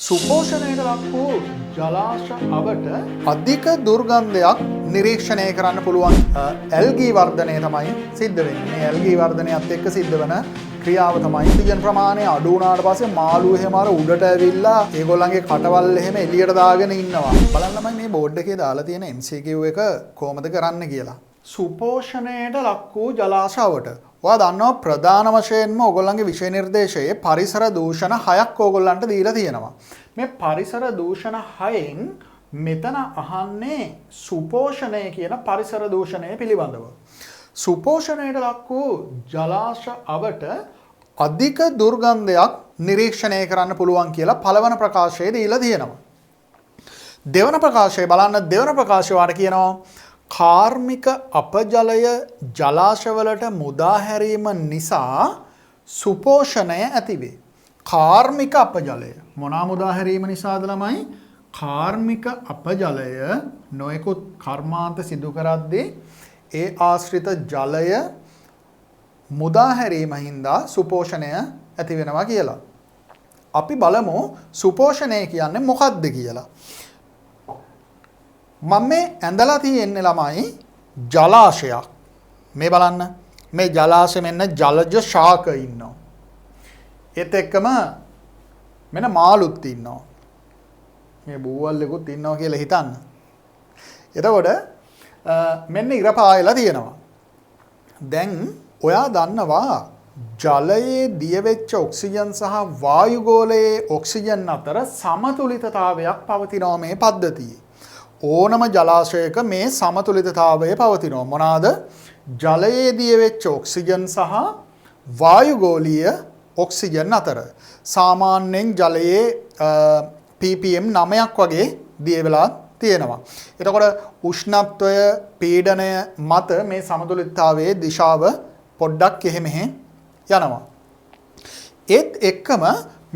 සුපෝෂණයට ලක් වූ ජලාශ අවට අධික දුර්ගන්ධයක් නිරීක්ෂණය කරන්න පුළුවන් ඇල්ගී වර්ධනය තමයි සිද්ධ වෙන්නේ. මේ ඇල්ගී වර්ධනයත් එක්ක සිද්ධ වෙන ක්‍රියාව තමයි ඔක්සිජන් ප්‍රමාණය අඩු වුණාට පස්සේ මාළු එහෙම අර උඩට ඇවිල්ලා ඒගොල්ලන්ගේ කටවල් එහෙම එළියට දාගෙන ඉන්නවා. බලන්නමයි මේ බෝඩ් එකේ දාලා තියෙන MCQ එක කොහොමද කරන්න කියලා. සුපෝෂණයට ලක් වූ ජලාශ අවට ඔයා දන්නවා ප්‍රධාන වශයෙන්ම ඕගොල්ලන්ගේ විෂය නිර්දේශයේ පරිසර දූෂණ 6ක් ඕගොල්ලන්ට දීලා තියෙනවා. මේ පරිසර දූෂණ 6න් මෙතන අහන්නේ සුපෝෂණය කියන පරිසර දූෂණය පිළිබඳව. සුපෝෂණයට ලක් වූ ජලාශ අවට අධික දුර්ගන්ධයක් නිරීක්ෂණය කරන්න පුළුවන් කියලා පළවන ප්‍රකාශයේ දීලා තියෙනවා. දෙවන ප්‍රකාශය බලන්න දෙවන ප්‍රකාශය වාට කියනවා කාර්මික අපජලය ජලාශවලට මුදා හැරීම නිසා සුපෝෂණය ඇතිවේ. කාර්මික අපජලය මොනවා මුදා හැරීම නිසාද ළමයි? කාර්මික අපජලය නොයෙකුත් කර්මාන්ත සිදු කරද්දී ඒ ආශ්‍රිත ජලය මුදා හැරීම හින්දා සුපෝෂණය ඇති වෙනවා කියලා. අපි බලමු සුපෝෂණය කියන්නේ මොකක්ද කියලා. මම මේ ඇඳලා තියෙන්නේ ළමයි ජලාශයක්. මේ බලන්න මේ ජලාශය මෙන්න ජලජ ශාක ඉන්නවා. ඒත් එක්කම මෙන්න මාළුත් ඉන්නවා. මේ බූවල්ලෙකුත් ඉන්නවා කියලා හිතන්න. එතකොට මෙන්න ඉර පායලා තියෙනවා. දැන් ඔයා දන්නවා ජලයේ දිය වෙච්ච ඔක්සිජන් සහ වායුගෝලයේ ඔක්සිජන් අතර සමතුලිතතාවයක් පවතිනවා මේ පද්ධතියේ. ඕනම ජලාශයක මේ සමතුලිතතාවය පවතිනවා. මොනවාද? ජලයේ දිය වෙච්ච ඔක්සිජන් සහ වායුගෝලීය ඔක්සිජන් අතර. සාමාන්‍යයෙන් ජලයේ ppm 9ක් වගේ දිය වෙලා තියෙනවා. එතකොට උෂ්ණත්වය පීඩනය මත මේ සමතුලිතතාවයේ දිශාව පොඩ්ඩක් එහෙ මෙහෙ යනවා. ඒත් එක්කම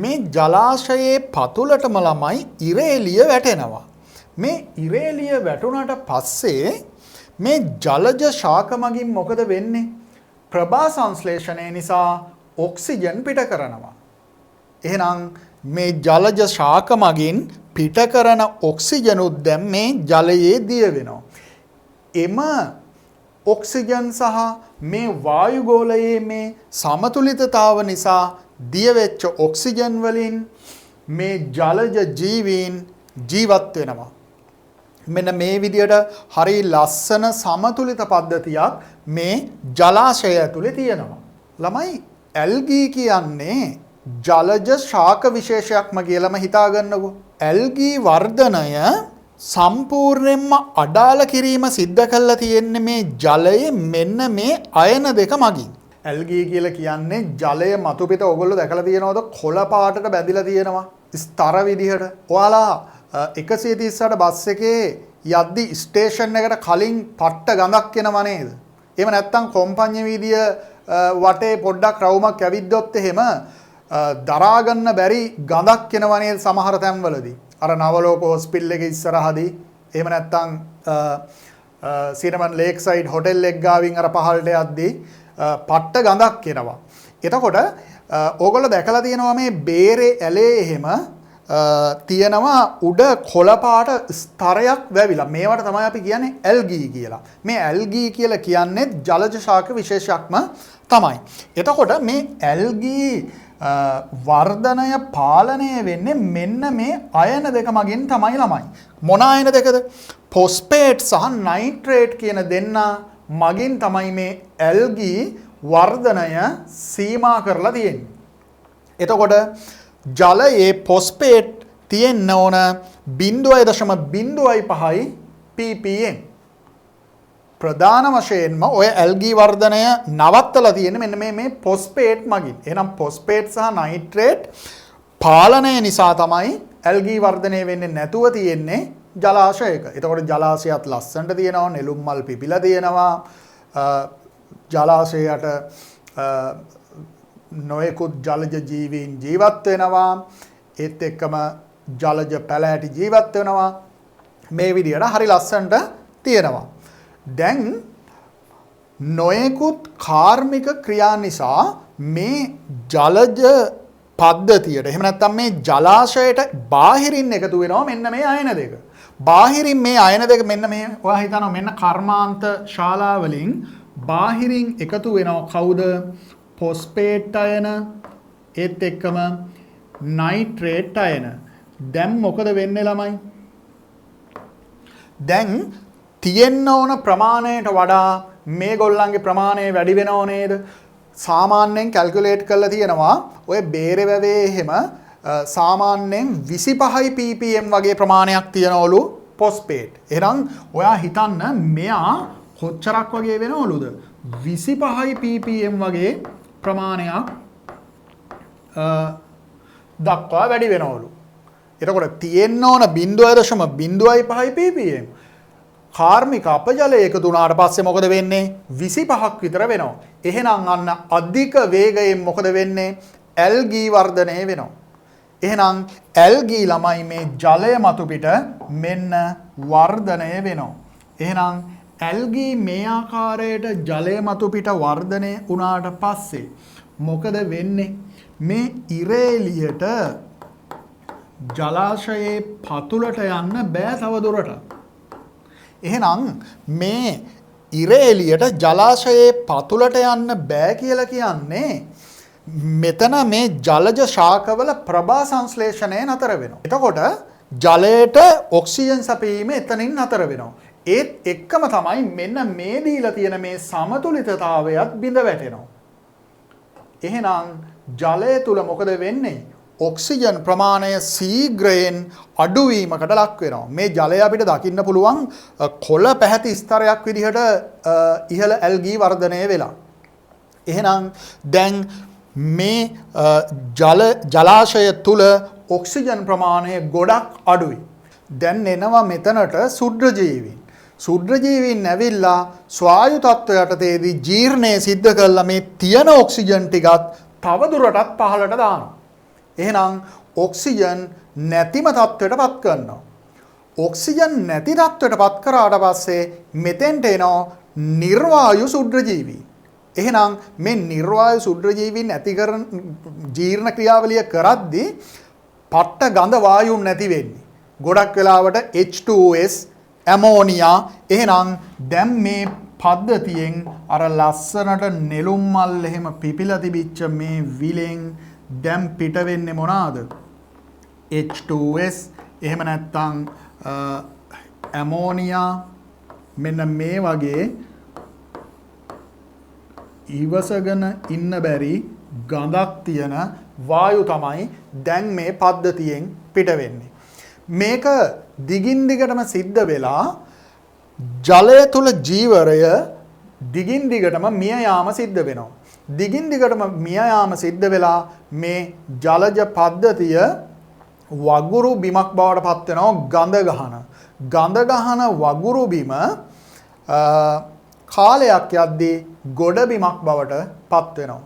මේ ජලාශයේ පතුලටම ළමයි ඉර එළිය වැටෙනවා. මේ ඉර එළිය වැටුණාට පස්සේ මේ ජලජ ශාක මගින් මොකද වෙන්නේ? ප්‍රභා සංශ්ලේෂණය නිසා ඔක්සිජන් පිට කරනවා. එහෙනම් මේ ජලජ ශාක මගින් පිට කරන ඔක්සිජනුත් දැන් මේ ජලයේ දිය වෙනවා. එම ඔක්සිජන් සහ මේ වායුගෝලයේ මේ සමතුලිතතාව නිසා දිය වෙච්ච ඔක්සිජන් වලින් මේ ජලජ ජීවීන් ජීවත් වෙනවා. මෙන්න මේ විදියට හරි ලස්සන සමතුලිත පද්ධතියක් මේ ජලාශය ඇතුලේ තියෙනවා. ළමයි ඇල්ගී කියන්නේ ජලජ ශාක විශේෂයක්ම කියලාම හිතා ගන්නකො. ඇල්ගී වර්ධනය සම්පූර්ණයෙන්ම අඩාල කිරීම සිද්ධ කරලා තියෙන්නේ මේ ජලයේ මෙන්න මේ අයන දෙක මගින්. ඇල්ගී කියලා කියන්නේ ජලය මතු පිට ඔයගොල්ලෝ දැකලා තියෙනවද? කොළ පාටට බැඳිලා තියෙනවා ස්තර විදිහට. ඔයාලා 138 බස් එකේ යද්දි ස්ටේෂන් එකට කලින් පට්ට ගඳක් එනවා නේද? එහෙම නැත්නම් කොම්පඤ්ඤ වීදිය වටේ පොඩ්ඩක් රවුමක් ඇවිද්දොත් එහෙම දරා ගන්න බැරි ගඳක් එනවා නේද සමහර තැන්වලදී. අර නවලෝක හොස්පිටල් එකේ ඉස්සරහදී එහෙම නැත්නම් සිනමන් ලේක් සයිඩ් හොටෙල් එක ගාවින් අර පහළට යද්දී පට්ට ගඳක් එනවා. එතකොට ඕගොල්ලෝ දැකලා තියෙනවා මේ බේරේ ඇලේ එහෙම තියෙනවා උඩ කොළ පාට ස්තරයක් වැවිලා. මේවට තමයි අපි කියන්නේ ඇල්ගී කියලා. මේ ඇල්ගී කියලා කියන්නේ ජලජ ශාක විශේෂයක්ම තමයි. එතකොට මේ ඇල්ගී වර්ධනය පාලනය වෙන්නේ මෙන්න මේ අයන දෙක මගින් තමයි ළමයි. මොන අයන දෙකද? ෆොස්ෆේට් සහ නයිට්‍රේට් කියන දෙන්න මගින් තමයි මේ ඇල්ගී වර්ධනය සීමා කරලා තියෙන්නේ. එතකොට ජලයේ ෆොස්ෆේට් තියෙන්න ඕන 0.05 ppm. ප්‍රධාන වශයෙන්ම ඔය ඇල්ගී වර්ධනය නවත්තලා තියෙන්නේ මෙන්න මේ ෆොස්ෆේට් මගින්. එහෙනම් ෆොස්ෆේට් සහ නයිට්‍රේට් පාලනය නිසා තමයි ඇල්ගී වර්ධනය වෙන්නේ නැතුව තියෙන්නේ ජලාශයක. එතකොට ජලාශයත් ලස්සනට තියෙනවා, නෙළුම් මල් පිපිලා තියෙනවා. ජලාශයට නොයෙකුත් ජලජ ජීවීන් ජීවත් වෙනවා. ඒත් එක්කම ජලජ පැලෑටි ජීවත් වෙනවා. මේ විදියට හරි ලස්සනට තියෙනවා. දැන් නොයෙකුත් කාර්මික ක්‍රියා නිසා මේ ජලජ පද්ධතියට. එහෙම නැත්නම් මේ ජලාශයට බාහිරින් එකතු වෙනවා මෙන්න මේ අයන දෙක. බාහිරින් මේ අයන දෙක මෙන්න මේ ඔයා හිතනවා මෙන්න කර්මාන්ත ශාලා වලින් බාහිරින් එකතු වෙනවා කවුද? ෆොස්ෆේට් අයන ඒත් එක්කම නයිට්‍රේට් අයන. දැන් මොකද වෙන්නේ ළමයි? දැන් තියෙන්න ඕන ප්‍රමාණයට වඩා මේගොල්ලන්ගේ ප්‍රමාණය වැඩි වෙනව නේද? සාමාන්‍යයෙන් කැල්කියුලේට් කරලා තියෙනවා ඔය බේරේ වැවේ එහෙම සාමාන්‍යයෙන් 25යි ppm වගේ ප්‍රමාණයක් තියනවලු ෆොස්ෆේට්. එහෙනම් ඔයා හිතන්න මෙයා කොච්චරක් වගේ වෙනවලුද? 25යි ppm වගේ ප්‍රමාණයක් දක්වා වැඩි වෙනවලු. එතකොට තියෙන්න ඕන 0.05 ppm. කාර්මික අපජලය එකතු වුණාට පස්සේ මොකද වෙන්නේ? 25ක් විතර වෙනවා. එහෙනම් අන්න අධික වේගයෙන් මොකද වෙන්නේ? ඇල්ගී වර්ධනය වෙනවා. එහෙනම් ඇල්ගී ළමයි මේ ජලය මතු පිට මෙන්න වර්ධනය වෙනවා. එහෙනම් ඇල්ගී මේ ආකාරයට ජලය මතු පිට වර්ධනය වුණාට පස්සේ මොකද වෙන්නේ? මේ ඉර එළියට ජලාශයේ පතුලට යන්න බෑ තව දුරට. එහෙනම් මේ ඉර එළියට ජලාශයේ පතුලට යන්න බෑ කියලා කියන්නේ මෙතන මේ ජලජ ශාකවල ප්‍රභා සංශ්ලේෂණය නතර වෙනවා. එතකොට ජලයට ඔක්සිජන් සැපීම එතනින් නතර වෙනවා. ඒත් එක්කම තමයි මෙන්න මේ දීලා තියෙන මේ සමතුලිතතාවයත් බිඳ වැටෙනවා. එහෙනම් ජලය තුල මොකද වෙන්නේ? ඔක්සිජන් ප්‍රමාණය ශීඝ්‍රයෙන් අඩුවීමකට ලක් වෙනවා. මේ ජලය අපිට දකින්න පුළුවන් කොළ පැහැති ස්තරයක් විදිහට ඉහළ ඇල්ගී වර්ධනය වෙලා. එහෙනම් දැන් මේ ජලාශය තුල ඔක්සිජන් ප්‍රමාණය ගොඩක් අඩුයි. දැන් එනවා මෙතනට සුද්ධජීවීන්. සුද්ධජීවීන් ඇවිල්ලා ස්වායු තත්ත්වය යටතේදී ජීර්ණය සිද්ධ කරලා මේ තියෙන ඔක්සිජන් ටිකත් තව දුරටත් පහළට දානවා. එහෙනම් ඔක්සිජන් නැතිම තත්ත්වයට පත් කරනවා. ඔක්සිජන් නැති තත්ත්වයට පත් කරාට පස්සේ මෙතෙන්ට එනවා නිර්වායු සුද්ධජීවී. එහෙනම් මේ නිර්වායු සුද්ධජීවීන් නැති කරන ජීර්ණ ක්‍රියාවලිය කරද්දී පට්ට ගඳ වායුන් නැති වෙන්නේ. ගොඩක් වෙලාවට H2S ඇමෝනියා. එහෙනම් දැන් මේ පද්ධතියෙන් අර ලස්සනට නෙළුම් මල් එහෙම පිපිලා තිබිච්ච මේ විලෙන් දැන් පිට වෙන්නේ මොනවාද? H2S එහෙම නැත්නම් ඇමෝනියා මෙන්න මේ වගේ ඉවසගෙන ඉන්න බැරි ගඳක් තියෙන වායු තමයි දැන් මේ පද්ධතියෙන් පිට වෙන්නේ. මේක දිගින් දිගටම සිද්ධ වෙලා ජලය තුල ජීවරය දිගින් දිගටම මිය යාම සිද්ධ වෙනවා. දිගින් දිගටම මිය යාම සිද්ධ වෙලා මේ ජලජ පද්ධතිය වගුරු බිමක් බවට පත් වෙනවා. ගඳ ගහන වගුරු බිම කාලයක් යද්දී ගොඩ බිමක් බවට පත් වෙනවා.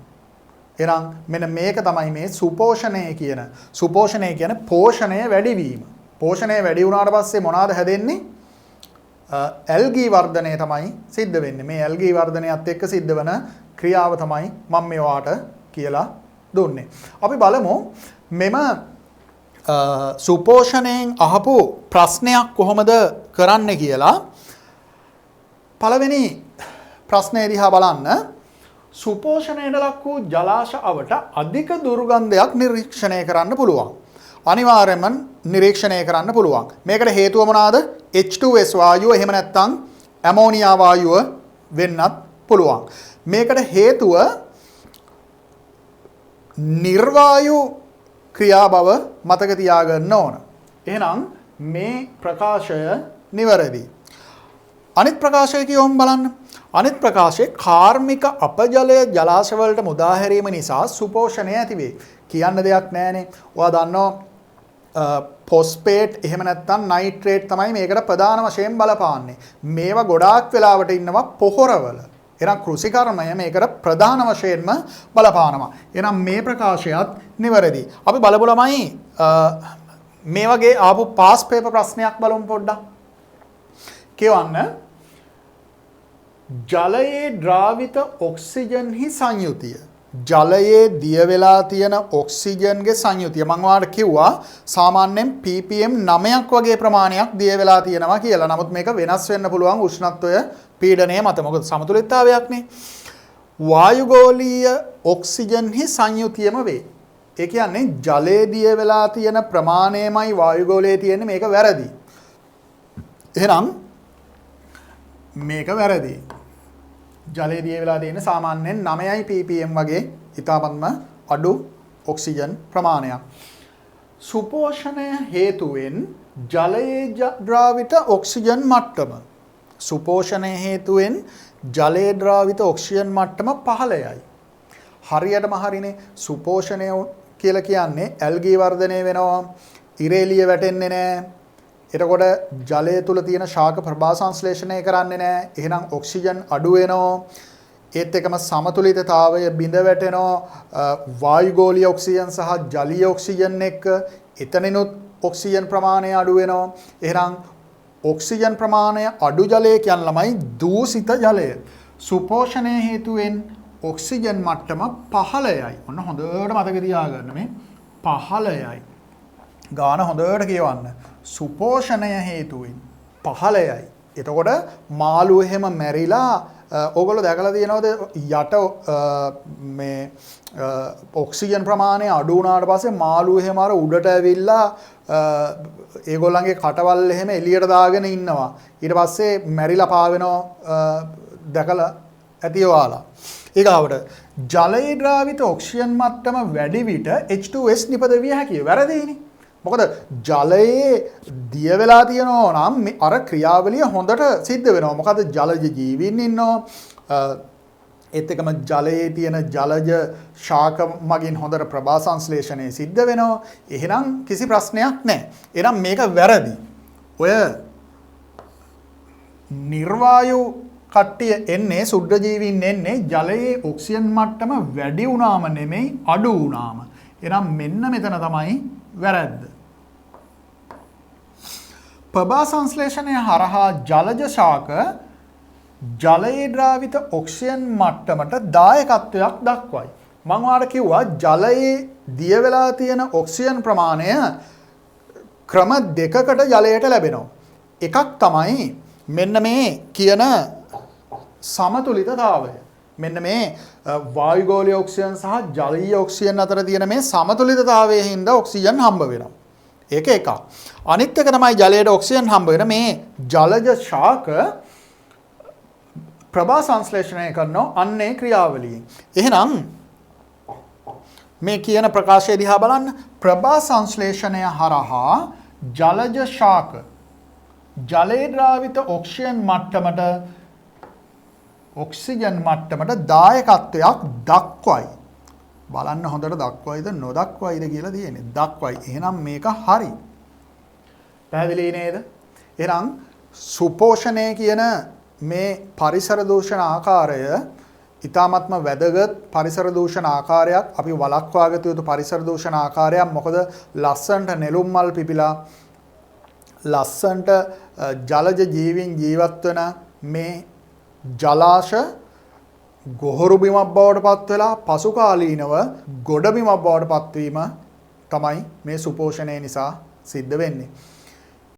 එහෙනම් මෙන්න මේක තමයි මේ සුපෝෂණය කියන. සුපෝෂණය කියන්නේ පෝෂණය වැඩි වීම. පෝෂණය වැඩි වුණාට පස්සේ මොනවාද හැදෙන්නේ? ඇල්ගී වර්ධනය තමයි සිද්ධ වෙන්නේ. මේ ඇල්ගී වර්ධනයත් එක්ක සිද්ධ වෙන ක්‍රියාව තමයි මම මේවාට කියලා දුන්නේ. අපි බලමු මෙම සුපෝෂණයෙන් අහපු ප්‍රශ්නයක් කොහොමද කරන්න කියලා. පළවෙනි ප්‍රශ්නය දිහා බලන්න. සුපෝෂණයට ලක් වූ ජලාශ අවට අධික දුර්ගන්ධයක් නිරීක්ෂණය කරන්න පුළුවන්. අනිවාර්යයෙන්ම නිරීක්ෂණය කරන්න පුළුවන්. මේකට හේතුව මොනවාද? H2S වායුව එහෙම නැත්නම් ඇමෝනියා වායුව වෙන්නත් පුළුවන්. මේකට හේතුව නිර්වායු ක්‍රියා බව මතක තියාගන්න ඕන. එහෙනම් මේ ප්‍රකාශය නිවැරදි. අනිත් ප්‍රකාශය කියවමු බලන්න. අනිත් ප්‍රකාශයේ කාර්මික අපජලය ජලාශ වලට මුදා හැරීම නිසා සුපෝෂණය ඇති වේ. කියන්න දෙයක් නැහැනේ. ඔයා දන්නවා ෆොස්ෆේට් එහෙම නැත්නම් නයිට්‍රේට් තමයි මේකට ප්‍රධාන වශයෙන් බලපාන්නේ. මේවා ගොඩාක් වෙලාවට ඉන්නවා පොහොරවල. එහෙනම් කෘෂිකර්මය මේකට ප්‍රධාන වශයෙන්ම බලපානවා. එහෙනම් මේ ප්‍රකාශයත් නිවැරදි. අපි බලමු ළමයි මේ වගේ ආපු පාස් පේපර් ප්‍රශ්නයක් බලමු පොඩ්ඩක්. කියවන්න. ජලයේ ද්‍රාවිත ඔක්සිජන්හි සංයුතිය ජලයේ දිය වෙලා තියෙන ඔක්සිජන්ගේ සංයුතිය මම ඔයාලට කිව්වා සාමාන්‍යයෙන් ppm 9ක් වගේ ප්‍රමාණයක් දිය වෙලා තියෙනවා කියලා. නමුත් මේක වෙනස් වෙන්න පුළුවන් උෂ්ණත්වය පීඩනය මත. මොකද සමතුලිතතාවයක්නේ. වායුගෝලීය ඔක්සිජන්හි සංයුතියම වේ. ඒ කියන්නේ ජලයේ දිය වෙලා තියෙන ප්‍රමාණයමයි වායුගෝලයේ තියෙන්නේ මේක වැරදි. එහෙනම් මේක වැරදි. ජලයේ දිය වෙලා තියෙන සාමාන්‍යයෙන් 9යි ppm වගේ ඉතාමත්ම අඩු ඔක්සිජන් ප්‍රමාණයක්. සුපෝෂණය හේතුවෙන් ජලයේ ද්‍රාවිත ඔක්සිජන් මට්ටම සුපෝෂණය හේතුවෙන් ජලයේ ද්‍රාවිත ඔක්සිජන් මට්ටම පහළයයි. හරියටම හරිනේ. සුපෝෂණය කියලා කියන්නේ ඇල්ගී වර්ධනය වෙනවා, ඉරේලිය වැටෙන්නේ නැහැ. එතකොට ජලය තුල තියෙන ශාක ප්‍රභා සංශ්ලේෂණය කරන්නේ නැහැ. එහෙනම් ඔක්සිජන් අඩු වෙනවා. ඒත් එකම සමතුලිතතාවය බිඳ වැටෙනවා. වායුගෝලීය ඔක්සිජන් සහ ජලීය ඔක්සිජන් එක්ක එතනිනුත් ඔක්සිජන් ප්‍රමාණය අඩු වෙනවා. එහෙනම් ඔක්සිජන් ප්‍රමාණය අඩු ජලය කියන ළමයි දූෂිත ජලය. සුපෝෂණය හේතුවෙන් ඔක්සිජන් මට්ටම පහළයයි. ඔන්න හොඳට මතක තියාගන්න මේ පහළයයි. ගාන හොඳට කියවන්න. සුපෝෂණය හේතුවෙන් පහළයයි. එතකොට මාළු එහෙම මැරිලා ඕගොල්ලෝ දැකලා තියෙනවද යට මේ ඔක්සිජන් ප්‍රමාණය අඩු වුණාට පස්සේ මාළු එහෙම අර උඩට ඇවිල්ලා ඒගොල්ලන්ගේ කටවල් එහෙම එළියට දාගෙන ඉන්නවා. ඊට පස්සේ මැරිලා පාවෙනවා දැකලා ඇති ඔයාලා. ඊගාවට ජලයේ ද්‍රාවිත ඔක්සිජන් මට්ටම වැඩි විට H2S නිපද විය හැකියි. වැරදිනේ. මොකද ජලයේ දිය වෙලා තියෙනවා නම් අර ක්‍රියාවලිය හොඳට සිද්ධ වෙනවා. මොකද ජලජ ජීවීන් ඉන්නවා. ඒත් එකම ජලයේ තියෙන ජලජ ශාක මගින් හොඳට ප්‍රභා සංශ්ලේෂණය සිද්ධ වෙනවා. එහෙනම් කිසි ප්‍රශ්නයක් නැහැ. එහෙනම් මේක වැරදි. ඔය නිර්වායු කට්ටිය එන්නේ සුද්ධ ජීවීන් එන්නේ ජලයේ ඔක්සිජන් මට්ටම වැඩි වුණාම නෙමෙයි අඩු වුණාම. එහෙනම් මෙන්න මෙතන තමයි වැරද්ද. ප්‍රභා සංශ්ලේෂණය හරහා ජලජ ශාක ජලයේ ද්‍රාවිත ඔක්සිජන් මට්ටමට දායකත්වයක් දක්වයි. මම ඔයාලට කිව්වා ජලයේ දිය වෙලා තියෙන ඔක්සිජන් ප්‍රමාණය ක්‍රම දෙකකට ජලයට ලැබෙනවා. එකක් තමයි මෙන්න මේ කියන සමතුලිතතාවය. මෙන්න මේ වායුගෝලීය ඔක්සිජන් සහ ජලීය ඔක්සිජන් අතර තියෙන මේ සමතුලිතතාවයේ හින්දා ඔක්සිජන් හම්බ වෙනවා. ඒක එකක්. අනිත් එක තමයි ජලයට ඔක්සිජන් හම්බ වෙන මේ ජලජ ශාක ප්‍රභා සංශ්ලේෂණය කරන අන්නේ ක්‍රියාවලියෙන්. එහෙනම් මේ කියන ප්‍රකාශය දිහා බලන්න. ප්‍රභා සංශ්ලේෂණය හරහා ජලජ ශාක ජලයේ ද්‍රාවිත ඔක්සිජන් මට්ටමට දායකත්වයක් දක්වයි. බලන්න හොඳට දක්වයිද නොදක්වයිද කියලා තියෙන්නේ. දක්වයි. එහෙනම් මේක හරි. පැහැදිලි නේද? එහෙනම් සුපෝෂණය කියන මේ පරිසර දූෂණ ආකාරය ඊ타ත්ම වැදගත් පරිසර දූෂණ ආකාරයක්. අපි වළක්වා ගත යුතු පරිසර දූෂණ ආකාරයක්. මොකද ලස්සන්ට නෙළුම් මල් පිපිලා ලස්සන්ට ජලජ ජීවීන් ජීවත් වෙන මේ ජලාශ ගොහරු බිමක් බවට පත් වෙලා පසු කාලීනව ගොඩ බිමක් බවට පත්වීම තමයි මේ සුපෝෂණය නිසා සිද්ධ වෙන්නේ.